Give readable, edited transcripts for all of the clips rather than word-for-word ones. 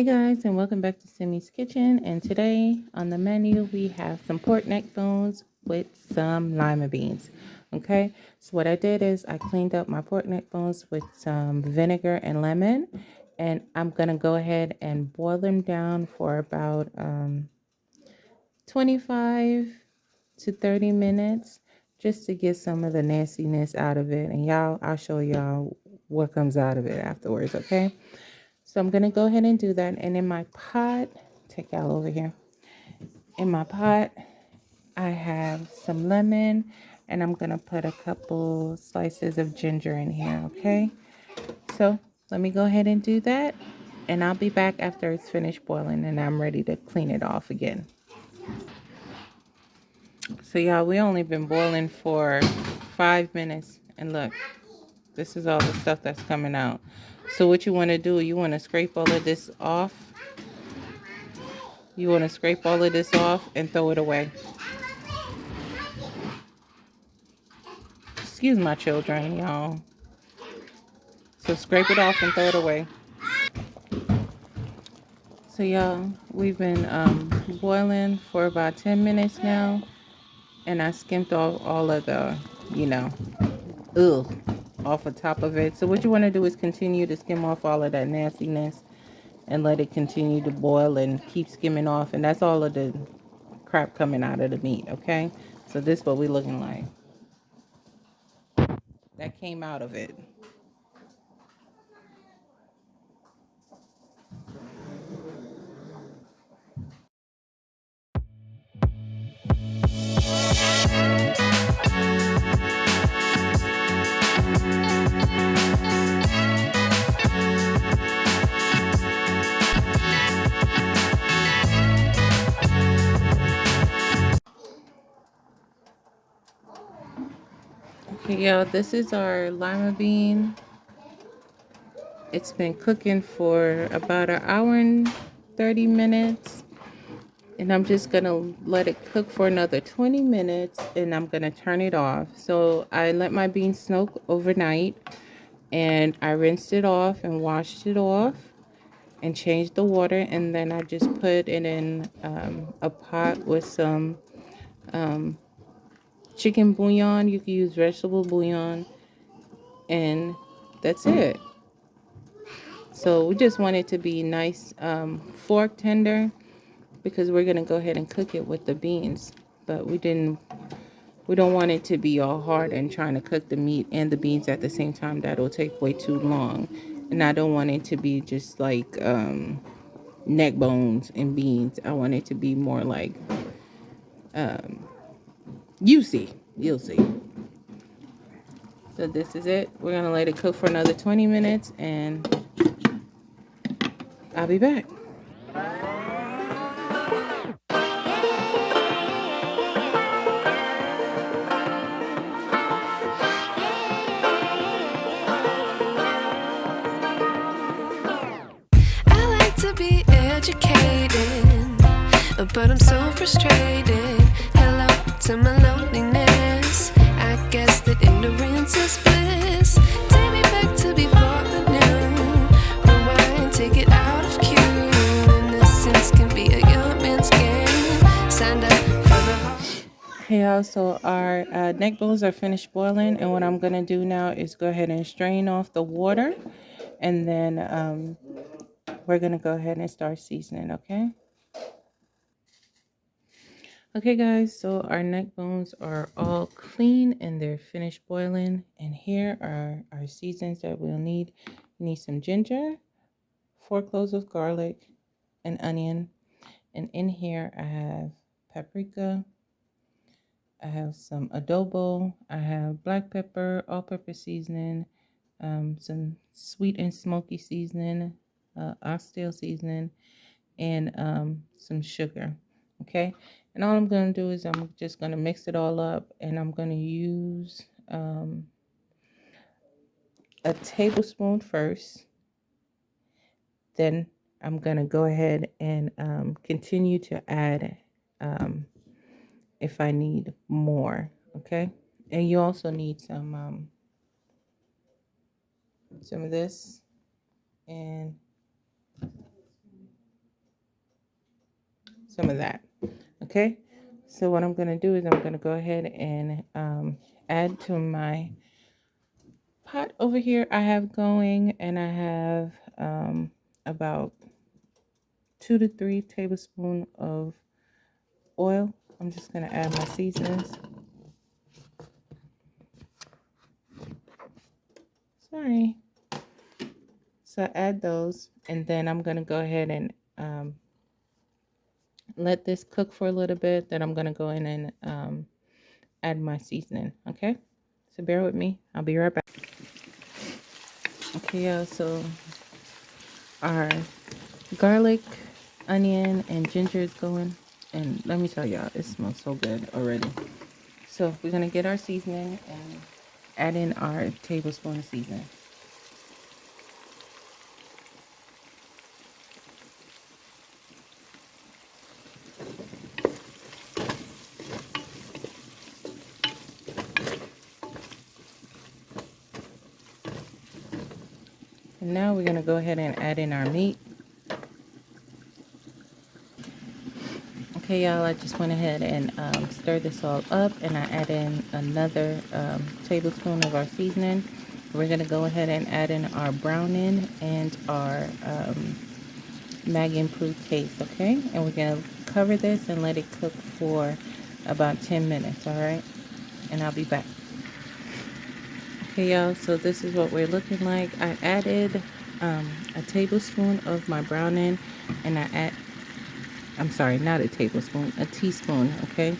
Hey guys, and welcome back to Simi's Kitchen. And today on the menu, we have some pork neck bones with some lima beans. Okay, so what I did is I cleaned up my pork neck bones with some vinegar and lemon, and I'm gonna go ahead and boil them down for about 25 to 30 minutes just to get some of the nastiness out of it. And I'll show y'all what comes out of it afterwards. Okay. So I'm going to go ahead and do that. And in my pot, take y'all over here. In my pot, I have some lemon and I'm going to put a couple slices of ginger in here. Okay. So let me go ahead and do that. And I'll be back after it's finished boiling and I'm ready to clean it off again. So y'all, we only been boiling for 5 minutes. And look, this is all the stuff that's coming out. So what you want to do, you want to scrape all of this off. You want to scrape all of this off and throw it away. Excuse my children, y'all. So scrape it off and throw it away. So y'all, we've been boiling for about 10 minutes now. And I skimmed off all of the, you know, off the top of it. So what you want to do is continue to skim off all of that nastiness and let it continue to boil and keep skimming off. And that's all of the crap coming out of the meat, okay? So this is what we're looking like. That came out of it. Okay, y'all, this is our lima bean. It's been cooking for about an hour and 30 minutes. And I'm just going to let it cook for another 20 minutes and I'm going to turn it off. So I let my beans soak overnight and I rinsed it off and washed it off and changed the water. And then I just put it in a pot with some chicken bouillon. You can use vegetable bouillon and that's it. So we just want it to be nice fork tender because we're gonna go ahead and cook it with the beans. But we don't want it to be all hard and trying to cook the meat and the beans at the same time. That'll take way too long. And I don't want it to be just like neck bones and beans. I want it to be more like you'll see. So this is it. We're gonna let it cook for another 20 minutes and I'll be back. I like to be educated, but I'm so frustrated. Hello to my loneliness. I guess that ignorance is bliss. Take me back to before the new. Rewind, take it out of cue. Innocence can be a young man's game. Signed up for the Hey y'all, so our neck bones are finished boiling, and what I'm gonna do now is go ahead and strain off the water, and then we're gonna go ahead and start seasoning. Okay guys, so our neck bones are all clean and they're finished boiling, and here are our seasons that we'll need. We need some ginger, 4 cloves of garlic, an onion, and in here I have paprika, I have some adobo, I have black pepper, all-purpose seasoning, some sweet and smoky seasoning, oxtail seasoning, and some sugar. Okay, and all I'm going to do is I'm just going to mix it all up, and I'm going to use a tablespoon first. Then I'm going to go ahead and continue to add um, if I need more. Okay, and you also need some of this, and some of that. Okay, so what I'm going to do is I'm going to go ahead and add to my pot over here I have going, and I have about 2 to 3 tablespoons of oil. I'm just going to add my seasonings. Sorry. So add those, and then I'm going to go ahead and let this cook for a little bit. Then I'm going to go in and add my seasoning. Okay, so bear with me. I'll be right back. Okay, y'all, so our garlic, onion, and ginger is going, and let me tell y'all, it smells so good already. So we're going to get our seasoning and add in our tablespoon of seasoning. And now we're going to go ahead and add in our meat. Okay, y'all, I just went ahead and stirred this all up, and I add in another tablespoon of our seasoning. We're going to go ahead and add in our browning and our Maggi improved taste, okay? And we're going to cover this and let it cook for about 10 minutes, all right? And I'll be back. Okay, y'all, so this is what we're looking like. I added a tablespoon of my browning, and I'm sorry, not a tablespoon, a teaspoon, okay?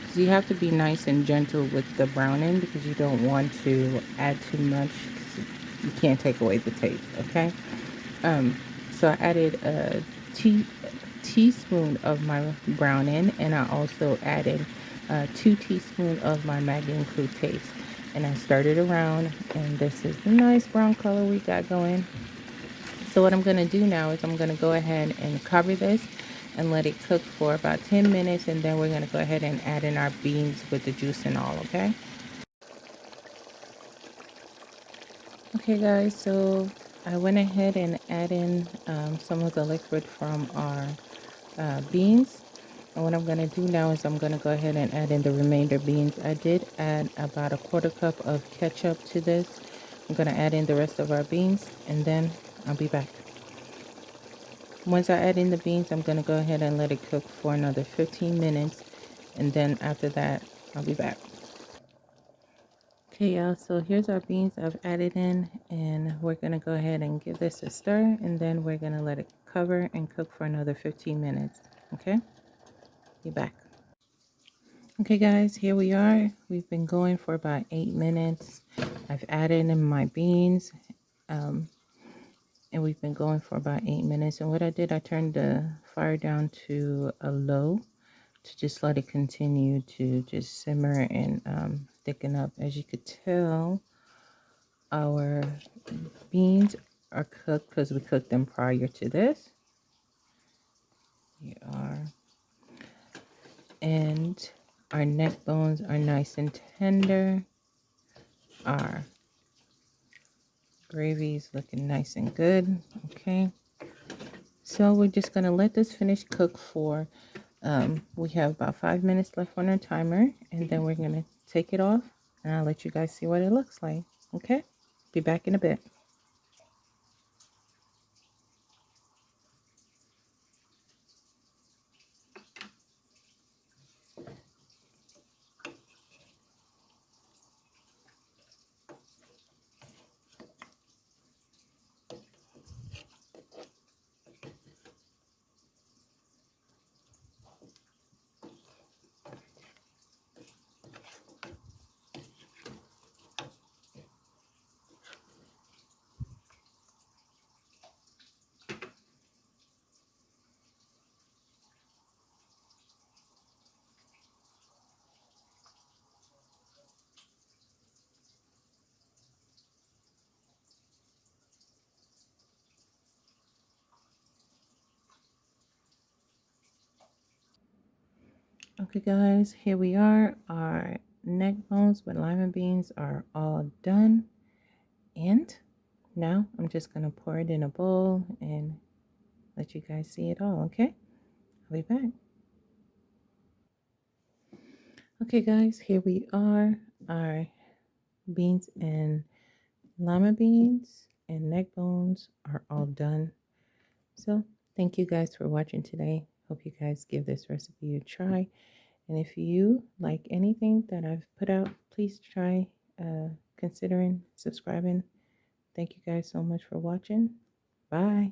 Because you have to be nice and gentle with the browning because you don't want to add too much. You can't take away the taste, okay? So I added a teaspoon of my browning, and I also added 2 teaspoons of my Maggi and Crew taste. And I stirred it around, and this is the nice brown color we got going. So what I'm going to do now is I'm going to go ahead and cover this and let it cook for about 10 minutes, and then we're going to go ahead and add in our beans with the juice and all, okay? Okay guys, so I went ahead and add in some of the liquid from our beans. And what I'm going to do now is I'm going to go ahead and add in the remainder beans. I did add about a 1/4 cup of ketchup to this. I'm going to add in the rest of our beans, and then I'll be back. Once I add in the beans, I'm going to go ahead and let it cook for another 15 minutes. And then after that, I'll be back. Okay, y'all, so here's our beans I've added in, and we're going to go ahead and give this a stir, and then we're going to let it cover and cook for another 15 minutes. Okay, be back. Okay, guys, here we are. We've been going for about 8 minutes. I've added in my beans, and we've been going for about 8 minutes. And what I did, I turned the fire down to a low to just let it continue to just simmer and thicken up. As you could tell, our beans are cooked because we cooked them prior to this. Here are, and our neck bones are nice and tender. Our gravy is looking nice and good. Okay, so we're just gonna let this finish cook for we have about 5 minutes left on our timer, and then we're gonna take it off, and I'll let you guys see what it looks like. Okay, be back in a bit. Okay, guys, here we are. Our neck bones with lima beans are all done, and now I'm just gonna pour it in a bowl and let you guys see it all. Okay, I'll be back. Okay, guys, here we are. Our beans and lima beans and neck bones are all done. So, thank you guys for watching today. Hope you guys give this recipe a try. And if you like anything that I've put out, please try considering subscribing. Thank you guys so much for watching. Bye.